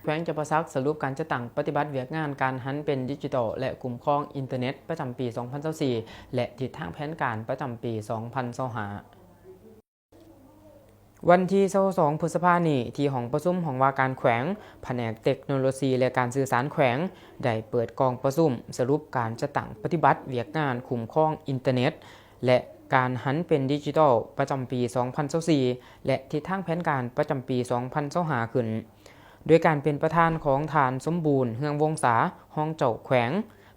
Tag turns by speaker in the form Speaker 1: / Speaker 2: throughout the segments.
Speaker 1: วงจำปาสักสรุปการจัดตั้งปฏิบัติเวียกงานการหันเป็นดิจิทัลและคุ้มครองอินเทอร์เน็ตประจำปี 2024 และทิศทางแผนการประจำปี 2025 วันที่22 พฤษภาคมนี้ที่ห้องประชุมของว่าการแขวงแผนกเทคโนโลยีและการสื่อสารแขวงได้เปิดกองประชุมสรุปการจัดตั้งปฏิบัติเวียกงานคุ้มครองอินเทอร์เน็ตและการหันเป็นดิจิทัลประจำปี 2024 และทิศทางแผนการประจำปี 2025 ขึ้นโดยการเป็นประธานของฐานสมบูรณ์เฮืองวงศาห้องเจ้าแขวง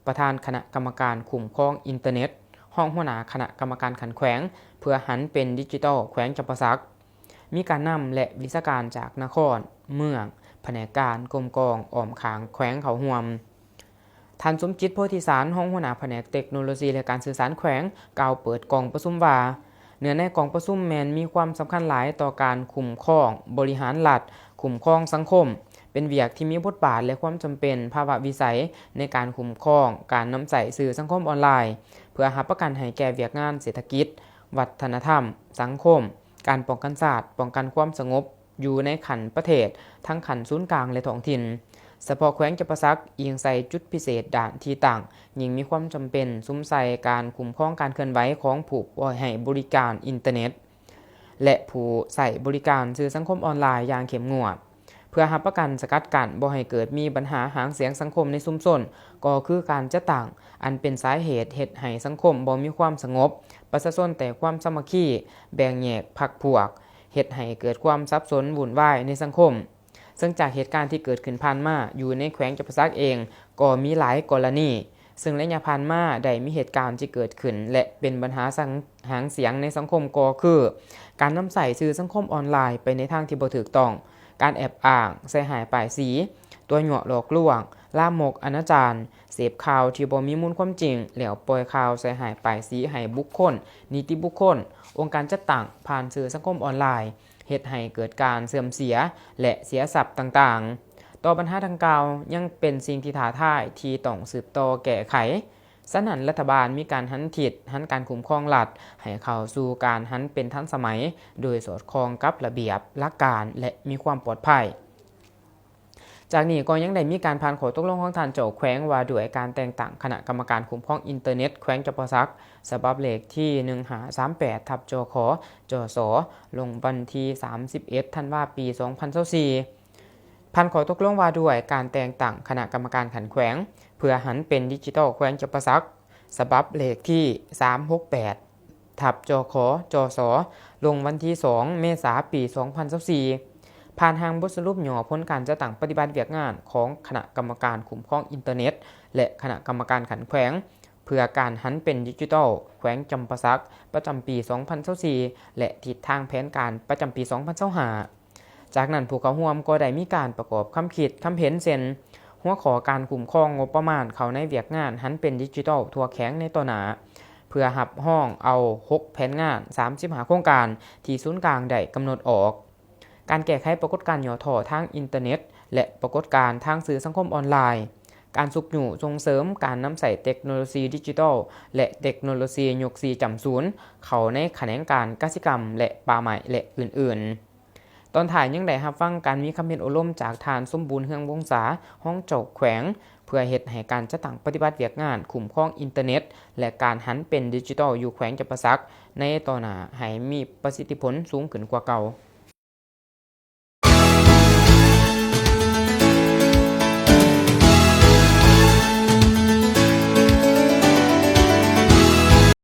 Speaker 1: ประธานคณะกรรมการคุ้มครองอินเทอร์เน็ตห้องหัวหน้าคณะกรรมการขันแขวงเพื่อหันเป็นดิจิทัลแขวงจำปาสักมีการนำและวิชาการจากนครเมืองแผนกการกรมกองอ้อมขางแขวงเขาห่วมท่านสมจิตโพธิสารห้องหัวหน้าแผนกเทคโนโลยีและการสื่อสารแขวงกล่าวเปิดกองประชุมว่าเนื้อในกองประชุมแมนมีความสำคัญหลายต่อการคุ้มครองบริหารรัฐคุ้มครองสังคมเป็นเวียกที่มีบทบาทและความจำเป็นภาวะวิสัยในการคุ้มครองการนำใส่สื่อสังคมออนไลน์เพื่อรับประกันให้แก่เวียกงานเศรษฐกิจวัฒนธรรมสังคมการป้องกันศาสตร์ป้องกันความสงบอยู่ในขันประเทศทั้งขันศูนย์กลางและท้องถิ่นเฉพาะแขวงจำปาสักอิงใส่จุดพิเศษด่านที่ต่างยิ่งมีความจำเป็นซุ้มใส่การคุ้มครองการเคลื่อนไหวของผู้ให้บริการอินเทอร์เน็ตและผู้ใส่บริการสื่อสังคมออนไลน์อย่างเข้มงวดเพื่อรับประกันสกัดกั้นบ่ให้เกิดมีปัญหาหางเสียงสังคมในชุมชนก็คือการจัดตั้งอันเป็นสาเหตุเฮ็ดให้สังคมบ่มีความสงบประชาชนแต่ความสามัคคีแบ่งแยกพรรคพวกเฮ็ดให้เกิดความสับสนวุ่นวายในสังคมซึ่งจากเหตุการณ์ที่เกิดขึ้นผ่านมาอยู่ในแขวงจำปาสักเองก็มีหลายกรณีซึ่งระยะผ่านมาได้มีเหตุการณ์ที่เกิดขึ้นและเป็นปัญหาหางเสียงในสังคมก็คือการนำใส่สื่อสังคมออนไลน์ไปในทางที่บ่ถูกต้องการแอบอ้างใส่หายป้ายสีตัวหยั่วหลอกลวงลามกอนาจารเสพข่าวที่บ่มีมูลความจริงแล้วปล่อยข่าวใส่หายป้ายสีให้บุคคลนิติบุคคลองค์การจัดตั้งผ่านสื่อสังคมออนไลน์เฮ็ดให้เกิดการเสื่อมเสียและเสียทรัพย์ต่างๆต่อปัญหาดังกล่าวยังเป็นสิ่งที่ท้าทายที่ต้องสืบต่อแก้ไขฉะนั้นรัฐบาลมีการหันทิศหันการคุ้มครองรัฐให้เข้าสู่การหันเป็นทันสมัยโดยสอดคล้องกับระเบียบหลักการและมีความปลอดภัยจากนี้ก็ยังได้มีการผ่านข้อตกลงของท่านเจ้าแขวงว่าด้วยการแต่งตั้งคณะกรรมการคุ้มครองอินเทอร์เน็ตแขวงจำปาสักฉบับเลขที่ 1538 จขจสลงวันที่31 ธันวาคม ปี 2024ผ่านข้อตกลงว่าด้วยการแต่งตั้งคณะกรรมการขันแขวงเพื่อหันเป็นดิจิทัลแขวงจำปาสักฉบับเลขที่ 368 จขจสลงวันที่ 2 เมษายน ปี 2024ผ่านทางบทสรุปย่อผลการจัดตั้งปฏิบัติเวียกงานของคณะกรรมการคุ้มครองอินเทอร์เน็ตและคณะกรรมการขันแขวงเพื่อการหันเป็นดิจิทัลแขวงจำปาสักประจำปี 2024และทิศทางแผนการประจำปี 2025จากนั้นผู้เข้าร่วมก็ได้มีการประกอบคำคิดคำเห็นเช่นหัวข้อการคุ้มครองงบประมาณเข้าในเวียกงานหันเป็นดิจิทัลทั่วแขวงในต่อหน้าเพื่อหับห้องเอา6แผนงาน35โครงการที่ศูนย์กลางได้กำหนดออกการแก้ไขปรากฏการณ์ย่อถ่อทางอินเทอร์เน็ตและปรากฏการณ์ทางสื่อสังคมออนไลน์การสุกหยู่ส่งเสริมการนำใส่เทคโนโลยีดิจิทัลและเทคโนโลยียุค4.0เข้าในแขนงการกสิกรรมและป่าไม้และอื่นๆตอนถ่ายยังได้รับฟังการมีคำเห็นอบรมจากทานสมบูรณ์เฮืองวงศาห้องเจ้าแขวงเพื่อเฮ็ดให้การจัดตั้งปฏิบัติเวียกงานคุ้มครองอินเทอร์เน็ตและการหันเป็นดิจิทัลอยู่แขวงจำปาสักในต่อหน้าให้มีประสิทธิผลสูงขึ้นกว่าเก่า